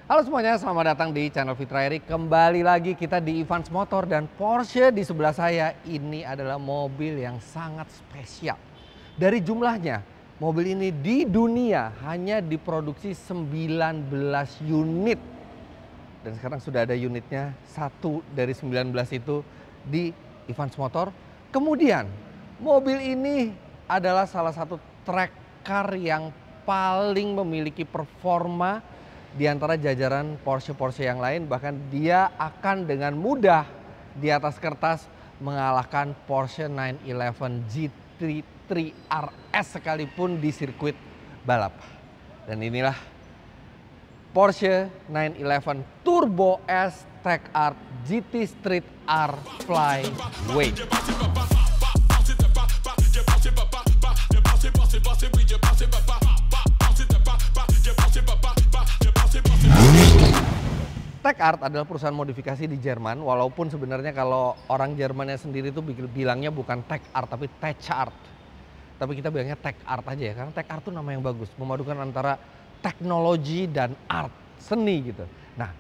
Halo semuanya, selamat datang di channel Fitra Erik. Kembali lagi kita di Evans Motor dan Porsche di sebelah saya. Ini adalah mobil yang sangat spesial. Dari jumlahnya, mobil ini di dunia hanya diproduksi 19 unit. Dan sekarang sudah ada unitnya, satu dari 19 itu di Evans Motor. Kemudian, mobil ini adalah salah satu track car yang paling memiliki performa di antara jajaran Porsche yang lain. Bahkan dia akan dengan mudah di atas kertas mengalahkan Porsche 911 GT3 RS sekalipun di sirkuit balap. Dan inilah Porsche 911 Turbo S Tech Art GT Street R Flyweight. Tech Art adalah perusahaan modifikasi di Jerman, walaupun sebenarnya kalau orang Jermannya sendiri itu bilangnya bukan Tech Art tapi Tech Art. Tapi kita bilangnya Tech Art aja ya, karena Tech Art itu nama yang bagus, memadukan antara teknologi dan art, seni gitu. Nah,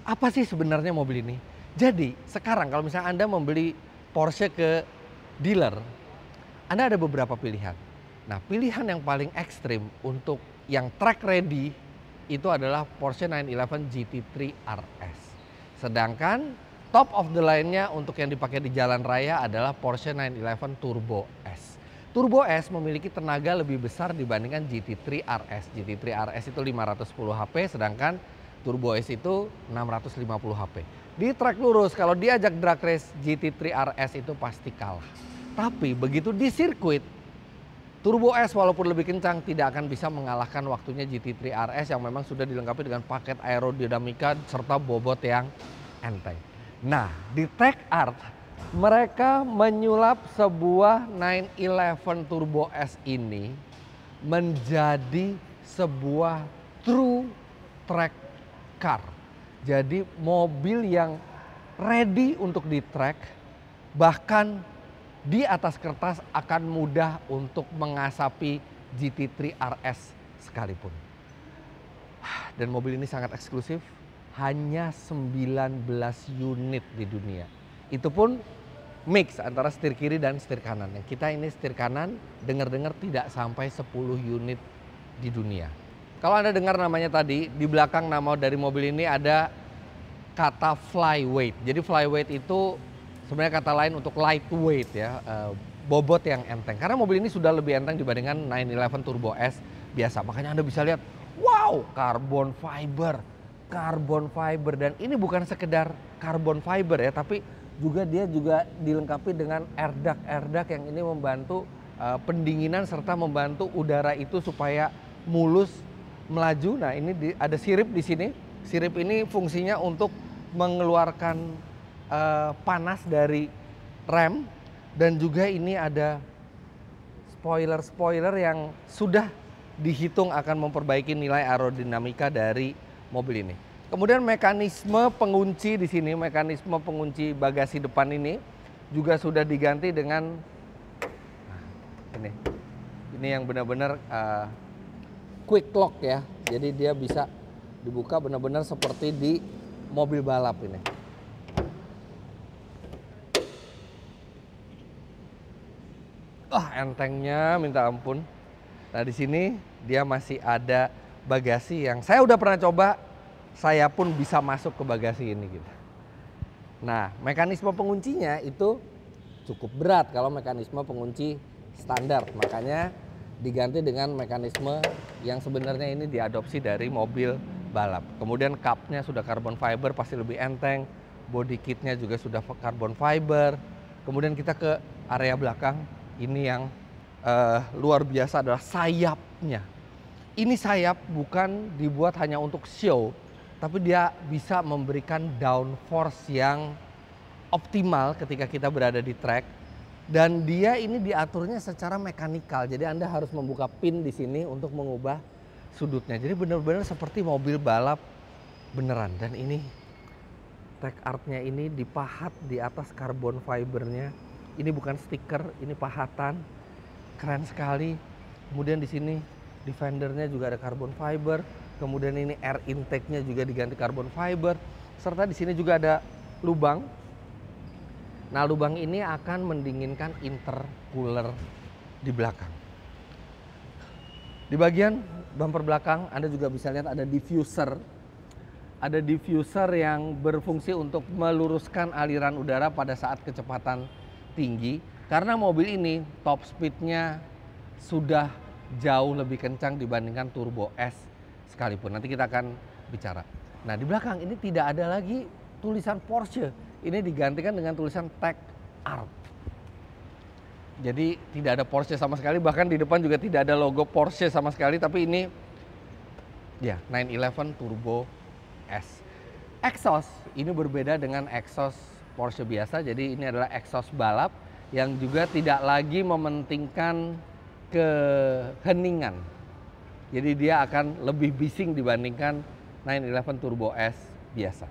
apa sih sebenarnya mobil ini? Jadi sekarang kalau misalnya Anda membeli Porsche ke dealer, Anda ada beberapa pilihan. Nah, pilihan yang paling ekstrim untuk yang track ready itu adalah Porsche 911 GT3 RS. Sedangkan top of the line-nya untuk yang dipakai di jalan raya adalah Porsche 911 Turbo S. Turbo S memiliki tenaga lebih besar dibandingkan GT3 RS. GT3 RS itu 510 HP, sedangkan Turbo S itu 650 HP. Di track lurus, kalau diajak drag race, GT3 RS itu pasti kalah. Tapi begitu di sirkuit, Turbo S walaupun lebih kencang tidak akan bisa mengalahkan waktunya GT3 RS yang memang sudah dilengkapi dengan paket aerodinamika serta bobot yang enteng. Nah, di Tech Art mereka menyulap sebuah 911 Turbo S ini menjadi sebuah true track car. Jadi mobil yang ready untuk di track, bahkan di atas kertas akan mudah untuk mengasapi GT3 RS sekalipun. Dan mobil ini sangat eksklusif, hanya 19 unit di dunia. Itu pun mix antara setir kiri dan setir kanan. Yang kita ini setir kanan, dengar-dengar tidak sampai 10 unit di dunia. Kalau Anda dengar namanya tadi, di belakang nama dari mobil ini ada kata flyweight. Jadi flyweight itu sebenarnya kata lain untuk lightweight ya, bobot yang enteng. Karena mobil ini sudah lebih enteng dibandingkan 911 Turbo S biasa. Makanya Anda bisa lihat, wow, carbon fiber. Dan ini bukan sekedar carbon fiber ya, tapi dia juga dilengkapi dengan airbag yang ini membantu pendinginan serta membantu udara itu supaya mulus melaju. Nah, ini ada sirip di sini. Sirip ini fungsinya untuk mengeluarkan panas dari rem, dan juga ini ada spoiler yang sudah dihitung akan memperbaiki nilai aerodinamika dari mobil ini. Kemudian mekanisme pengunci di sini, mekanisme pengunci bagasi depan ini juga sudah diganti dengan ini yang benar-benar quick lock ya. Jadi dia bisa dibuka benar-benar seperti di mobil balap ini. Entengnya minta ampun. Nah, di sini dia masih ada bagasi yang saya udah pernah coba, saya pun bisa masuk ke bagasi ini gitu. Nah, mekanisme penguncinya itu cukup berat kalau mekanisme pengunci standar, makanya diganti dengan mekanisme yang sebenarnya ini diadopsi dari mobil balap. Kemudian cupnya sudah carbon fiber, pasti lebih enteng. Body kitnya juga sudah carbon fiber. Kemudian kita ke area belakang. Ini yang luar biasa adalah sayapnya. Ini sayap bukan dibuat hanya untuk show, tapi dia bisa memberikan downforce yang optimal ketika kita berada di track. Dan dia ini diaturnya secara mekanikal, jadi Anda harus membuka pin di sini untuk mengubah sudutnya. Jadi benar-benar seperti mobil balap beneran. Dan ini Tech Art-nya ini dipahat di atas carbon fibernya. Ini bukan stiker, ini pahatan, keren sekali. Kemudian di sini di fendernya juga ada carbon fiber. Kemudian ini air intake-nya juga diganti carbon fiber. Serta di sini juga ada lubang. Nah, lubang ini akan mendinginkan intercooler di belakang. Di bagian bumper belakang Anda juga bisa lihat ada diffuser. Ada diffuser yang berfungsi untuk meluruskan aliran udara pada saat kecepatan tinggi. Karena mobil ini top speed-nya sudah jauh lebih kencang dibandingkan Turbo S sekalipun. Nanti kita akan bicara. Nah, di belakang ini tidak ada lagi tulisan Porsche. Ini digantikan dengan tulisan Tech Art. Jadi tidak ada Porsche sama sekali, bahkan di depan juga tidak ada logo Porsche sama sekali, tapi ini ya 911 Turbo S. Exhaust ini berbeda dengan exhaust Porsche biasa, jadi ini adalah exhaust balap yang juga tidak lagi mementingkan keheningan. Jadi dia akan lebih bising dibandingkan 911 Turbo S biasa.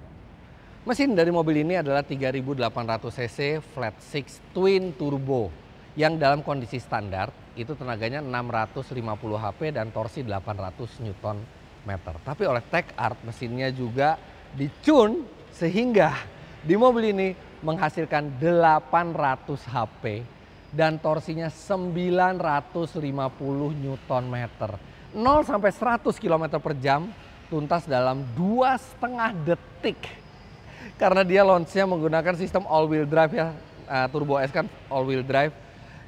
Mesin dari mobil ini adalah 3800 cc flat six twin turbo yang dalam kondisi standar itu tenaganya 650 HP dan torsi 800 Nm. Tapi oleh Tech Art mesinnya juga dicune sehingga di mobil ini menghasilkan 800 HP dan torsinya 950 Nm. 0 sampai 100 km per jam tuntas dalam 2,5 detik. Karena dia launch-nya menggunakan sistem all wheel drive ya. Turbo S kan all wheel drive.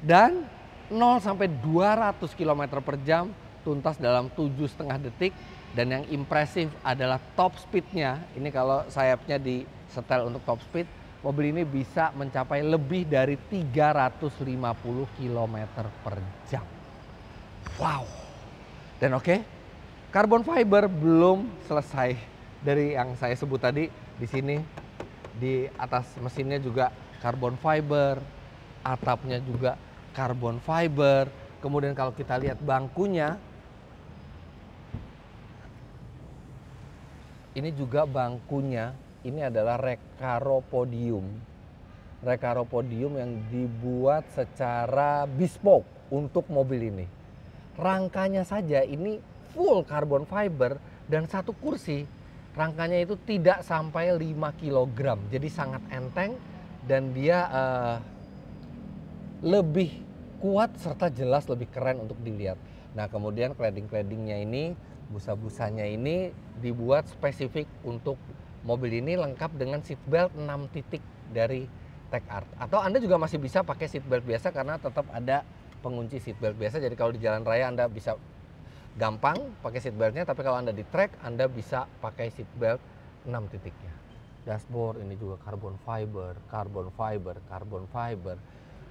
Dan 0 sampai 200 km per jam tuntas dalam 7,5 detik. Dan yang impresif adalah top speed-nya. Ini kalau sayapnya di setel untuk top speed, mobil ini bisa mencapai lebih dari 350 km per jam. Wow. Dan oke, carbon fiber belum selesai dari yang saya sebut tadi. Di sini di atas mesinnya juga carbon fiber, atapnya juga carbon fiber. Kemudian kalau kita lihat bangkunya, ini juga bangkunya, ini adalah Recaro Podium. Recaro Podium yang dibuat secara bespoke untuk mobil ini. Rangkanya saja ini full carbon fiber dan satu kursi rangkanya itu tidak sampai 5 kg. Jadi sangat enteng dan dia lebih kuat serta jelas lebih keren untuk dilihat. Nah, kemudian cladding-claddingnya ini, busa-busanya ini dibuat spesifik untuk mobil ini, lengkap dengan seatbelt 6 titik dari Tech Art. Atau Anda juga masih bisa pakai seatbelt biasa karena tetap ada pengunci seatbelt biasa. Jadi kalau di jalan raya Anda bisa gampang pakai seatbeltnya, tapi kalau Anda di track Anda bisa pakai seatbelt 6 titiknya. Dashboard ini juga carbon fiber, carbon fiber, carbon fiber,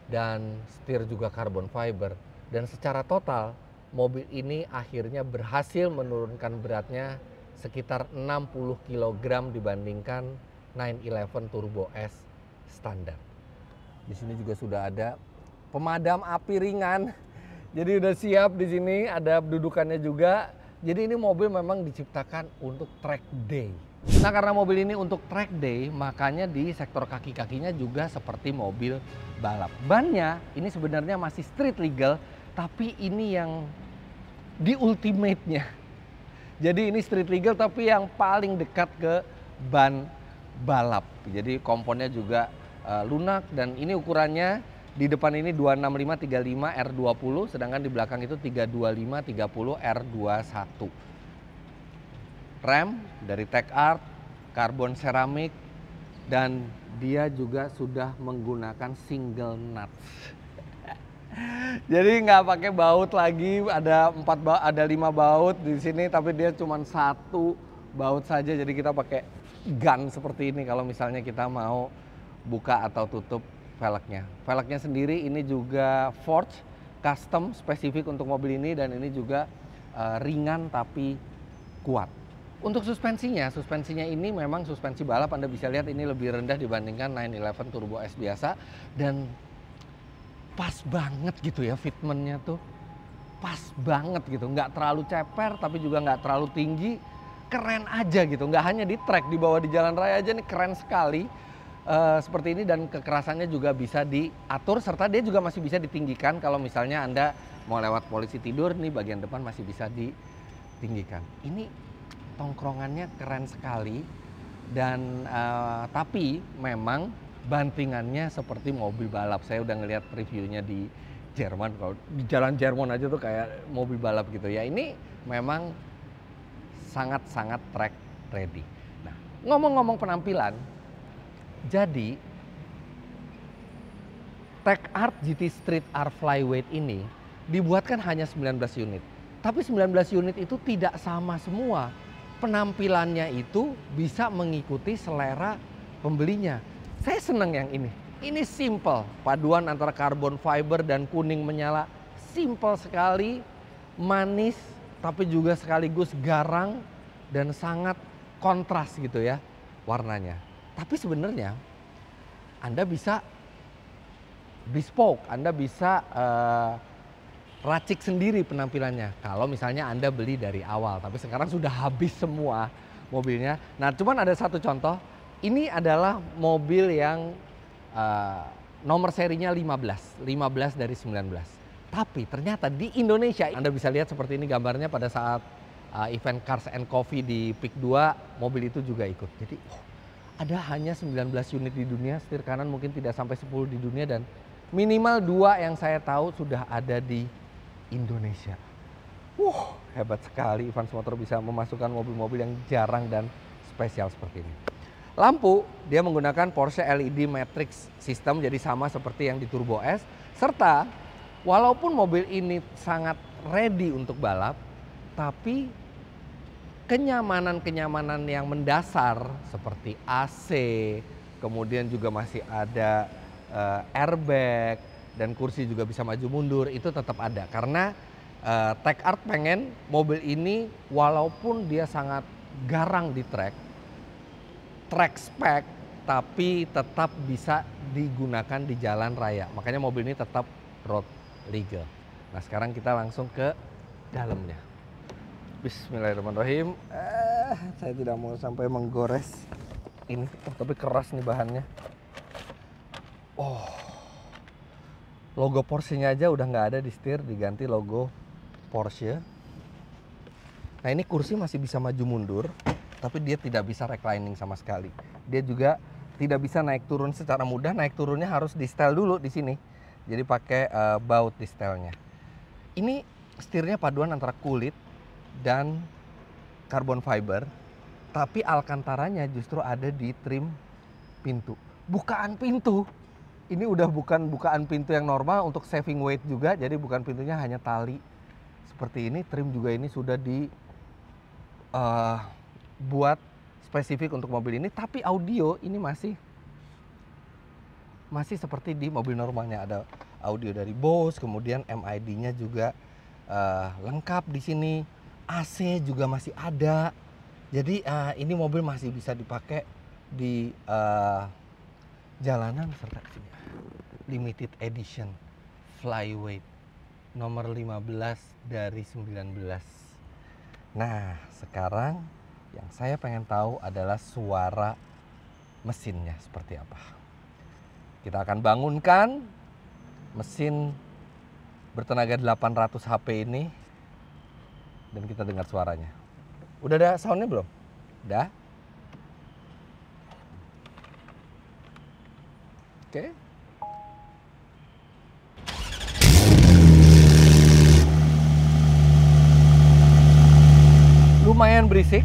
dan setir juga carbon fiber. Dan secara total mobil ini akhirnya berhasil menurunkan beratnya sekitar 60 kg dibandingkan 911 Turbo S standar. Di sini juga sudah ada pemadam api ringan. Jadi udah siap di sini, ada dudukannya juga. Jadi ini mobil memang diciptakan untuk track day. Nah, karena mobil ini untuk track day, makanya di sektor kaki-kakinya juga seperti mobil balap. Bannya ini sebenarnya masih street legal, tapi ini yang di ultimate-nya. Jadi ini street legal tapi yang paling dekat ke ban balap. Jadi komponnya juga lunak dan ini ukurannya di depan ini 265/35 R20, sedangkan di belakang itu 325/30 R21. Rem dari Tech Art, karbon seramik, dan dia juga sudah menggunakan single nuts. Jadi nggak pakai baut lagi, ada 5 baut di sini, tapi dia cuma 1 baut saja. Jadi kita pakai gun seperti ini kalau misalnya kita mau buka atau tutup velgnya. Velgnya sendiri ini juga forged, custom, spesifik untuk mobil ini, dan ini juga ringan tapi kuat. Untuk suspensinya ini memang suspensi balap. Anda bisa lihat ini lebih rendah dibandingkan 911 Turbo S biasa, dan pas banget gitu ya fitmentnya tuh. Pas banget gitu, nggak terlalu ceper tapi juga nggak terlalu tinggi. Keren aja gitu, nggak hanya di track, dibawa di jalan raya aja nih keren sekali. Seperti ini, dan kekerasannya juga bisa diatur serta dia juga masih bisa ditinggikan kalau misalnya Anda mau lewat polisi tidur nih, bagian depan masih bisa ditinggikan. Ini tongkrongannya keren sekali. Dan tapi memang bantingannya seperti mobil balap. Saya udah ngelihat reviewnya di Jerman, kalau di jalan Jerman aja tuh kayak mobil balap gitu ya. Ini memang sangat-sangat track ready. Nah, ngomong-ngomong penampilan, jadi Tech Art GT Street R Flyweight ini dibuatkan hanya 19 unit. Tapi 19 unit itu tidak sama semua. Penampilannya itu bisa mengikuti selera pembelinya. Saya senang yang ini. Ini simple, paduan antara carbon fiber dan kuning menyala. Simple sekali, manis, tapi juga sekaligus garang dan sangat kontras gitu ya warnanya. Tapi sebenarnya Anda bisa bespoke, Anda bisa racik sendiri penampilannya kalau misalnya Anda beli dari awal, tapi sekarang sudah habis semua mobilnya. Nah, cuman ada satu contoh. Ini adalah mobil yang nomor serinya 15 dari 19. Tapi ternyata di Indonesia, Anda bisa lihat seperti ini gambarnya pada saat event Cars and Coffee di PIK 2, mobil itu juga ikut. Jadi ada hanya 19 unit di dunia, setir kanan mungkin tidak sampai 10 di dunia, dan minimal 2 yang saya tahu sudah ada di Indonesia. Hebat sekali Evans Motor bisa memasukkan mobil-mobil yang jarang dan spesial seperti ini. Lampu, dia menggunakan Porsche LED Matrix System, jadi sama seperti yang di Turbo S. Serta, walaupun mobil ini sangat ready untuk balap, tapi kenyamanan-kenyamanan yang mendasar seperti AC, kemudian juga masih ada airbag, dan kursi juga bisa maju mundur, itu tetap ada. Karena Tech Art pengen mobil ini walaupun dia sangat garang di track spec, tapi tetap bisa digunakan di jalan raya. Makanya mobil ini tetap road legal. Nah, sekarang kita langsung ke dalamnya. Bismillahirrahmanirrahim. Saya tidak mau sampai menggores ini, tapi keras nih bahannya. Logo Porsche-nya aja udah nggak ada di setir, diganti logo Porsche. Nah, ini kursi masih bisa maju mundur, tapi dia tidak bisa reclining sama sekali. Dia juga tidak bisa naik turun secara mudah. Naik turunnya harus di setel dulu di sini. Jadi pakai baut di setelnya. Ini setirnya paduan antara kulit dan carbon fiber, tapi alkantaranya justru ada di trim pintu. Bukaan pintu. Ini udah bukan bukaan pintu yang normal untuk saving weight juga, jadi bukan pintunya hanya tali seperti ini. Trim juga ini sudah dibuat spesifik untuk mobil ini, tapi audio ini masih seperti di mobil normalnya. Ada audio dari Bose, kemudian MID-nya juga lengkap di sini. AC juga masih ada. Jadi ini mobil masih bisa dipakai di jalanan serta sini. Limited edition Flyweight nomor 15 dari 19. Nah, sekarang yang saya pengen tahu adalah suara mesinnya seperti apa. Kita akan bangunkan mesin bertenaga 800 HP ini dan kita dengar suaranya. Udah ada soundnya belum? Udah? Oke. Lumayan berisik,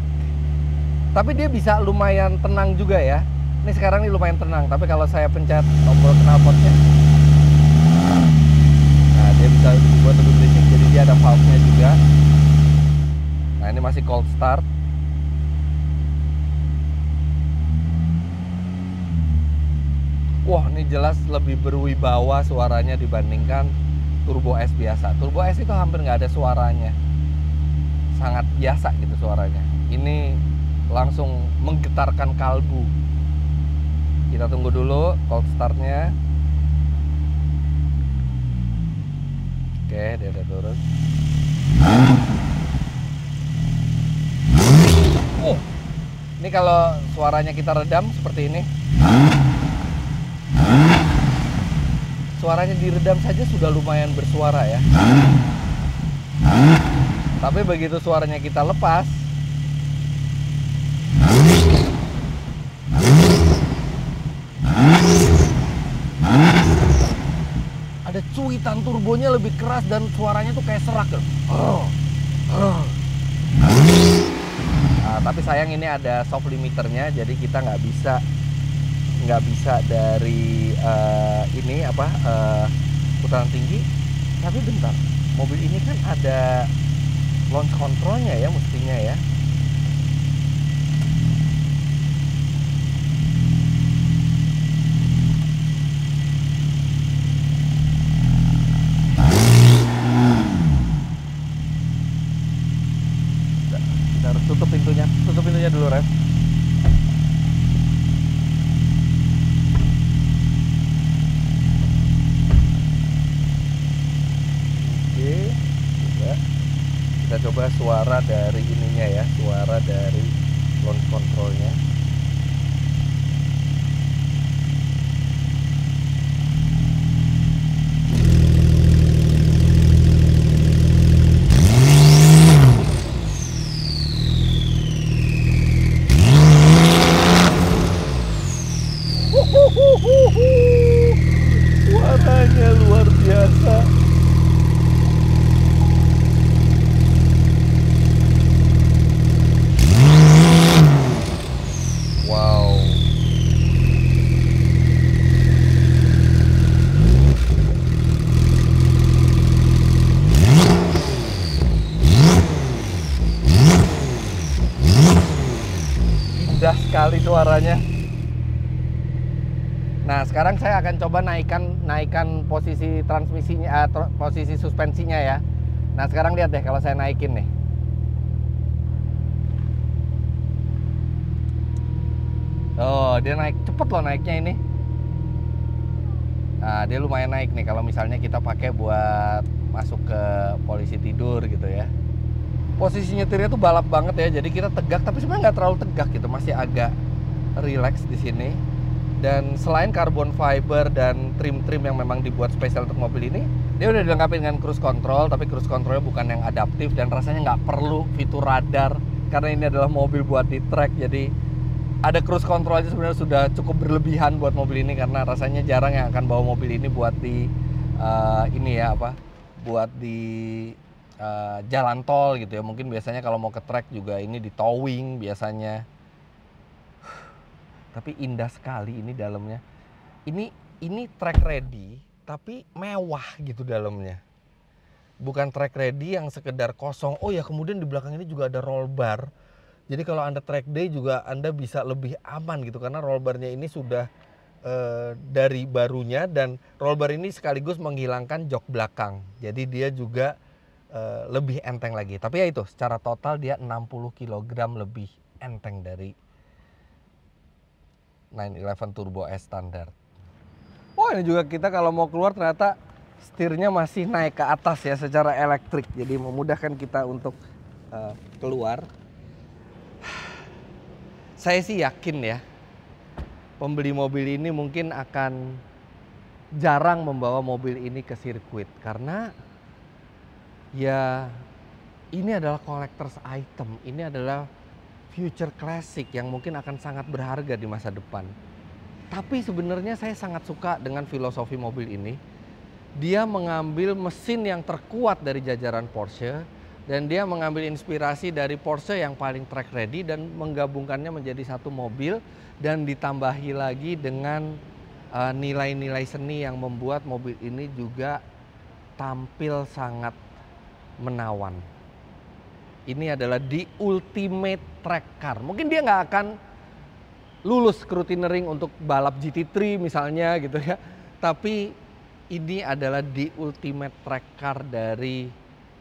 tapi dia bisa lumayan tenang juga ya. Ini sekarang ini lumayan tenang, tapi kalau saya pencet tombol knalpotnya, nah dia bisa dibuat lebih berisik. Jadi dia ada valve-nya juga. Nah, ini masih cold start. Wah, ini jelas lebih berwibawa suaranya dibandingkan Turbo S biasa. Turbo S itu hampir nggak ada suaranya. Sangat biasa gitu suaranya. Ini langsung menggetarkan kalbu. Kita tunggu dulu cold startnya. Oke, dia udah turun. Ini kalau suaranya kita redam seperti ini. Suaranya diredam saja sudah lumayan bersuara ya. Tapi begitu suaranya kita lepas, fluitan turbonya lebih keras dan suaranya tuh kayak serak. Nah, tapi sayang ini ada soft limiternya, jadi kita nggak bisa dari ini apa putaran tinggi. Tapi bentar, mobil ini kan ada launch controlnya ya mestinya ya. Kita harus tutup pintunya dulu, Ref. Kita coba suara dari ininya ya, suara dari launch controlnya. Suaranya luar biasa. Indah sekali suaranya. Nah, sekarang saya akan coba naikkan posisi transmisinya, posisi suspensinya ya. Nah, sekarang lihat deh kalau saya naikin nih. Oh, dia naik cepet loh naiknya ini. Nah, dia lumayan naik nih kalau misalnya kita pakai buat masuk ke polisi tidur gitu ya. Posisi nyetirnya tuh balap banget ya, jadi kita tegak tapi sebenarnya nggak terlalu tegak gitu, masih agak relax di sini. Dan selain carbon fiber dan trim-trim yang memang dibuat spesial untuk mobil ini, dia udah dilengkapi dengan cruise control, tapi cruise controlnya bukan yang adaptif dan rasanya nggak perlu fitur radar karena ini adalah mobil buat di track. Jadi ada cruise control aja sebenarnya sudah cukup berlebihan buat mobil ini karena rasanya jarang yang akan bawa mobil ini buat di buat di jalan tol gitu ya. Mungkin biasanya kalau mau ke track juga ini di towing biasanya. Tapi indah sekali ini dalamnya. Ini track ready tapi mewah gitu dalamnya. Bukan track ready yang sekedar kosong. Oh ya, kemudian di belakang ini juga ada roll bar. Jadi kalau Anda track day juga Anda bisa lebih aman gitu karena roll barnya ini sudah dari barunya dan roll bar ini sekaligus menghilangkan jok belakang. Jadi dia juga lebih enteng lagi. Tapi ya itu, secara total dia 60 kg lebih enteng dari 911 Turbo S standar. Oh, ini juga kita kalau mau keluar ternyata setirnya masih naik ke atas ya secara elektrik. Jadi memudahkan kita untuk keluar. Saya sih yakin ya, pembeli mobil ini mungkin akan jarang membawa mobil ini ke sirkuit karena ya ini adalah collector's item, ini adalah future classic yang mungkin akan sangat berharga di masa depan. Tapi sebenarnya saya sangat suka dengan filosofi mobil ini. Dia mengambil mesin yang terkuat dari jajaran Porsche dan dia mengambil inspirasi dari Porsche yang paling track ready dan menggabungkannya menjadi satu mobil dan ditambahi lagi dengan nilai-nilai seni yang membuat mobil ini juga tampil sangat menawan. Ini adalah the ultimate track car. Mungkin dia nggak akan lulus scrutineering untuk balap GT3 misalnya gitu ya. Tapi ini adalah the ultimate track car dari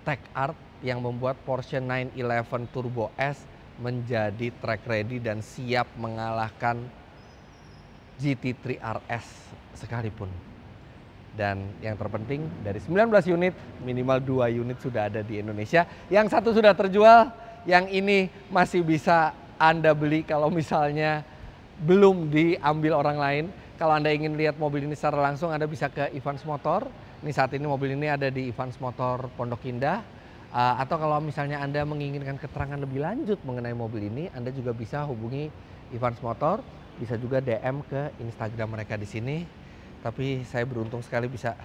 Tech Art yang membuat Porsche 911 Turbo S menjadi track ready dan siap mengalahkan GT3 RS sekalipun. Dan yang terpenting dari 19 unit, minimal 2 unit sudah ada di Indonesia. Yang satu sudah terjual, yang ini masih bisa Anda beli kalau misalnya belum diambil orang lain. Kalau Anda ingin lihat mobil ini secara langsung, Anda bisa ke Evans Motor. Ini saat ini mobil ini ada di Evans Motor Pondok Indah. Atau kalau misalnya Anda menginginkan keterangan lebih lanjut mengenai mobil ini, Anda juga bisa hubungi Evans Motor. Bisa juga DM ke Instagram mereka di sini. Tapi saya beruntung sekali bisa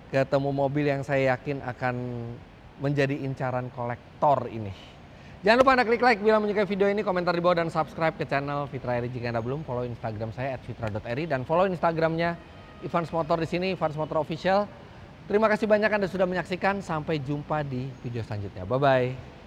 ketemu mobil yang saya yakin akan menjadi incaran kolektor ini. Jangan lupa Anda klik like bila menyukai video ini, komentar di bawah, dan subscribe ke channel Fitra Eri jika Anda belum. Follow Instagram saya @fitra.eri dan follow Instagramnya Ivans Motor di sini, Ivans Motor Official. Terima kasih banyak Anda sudah menyaksikan. Sampai jumpa di video selanjutnya. Bye-bye.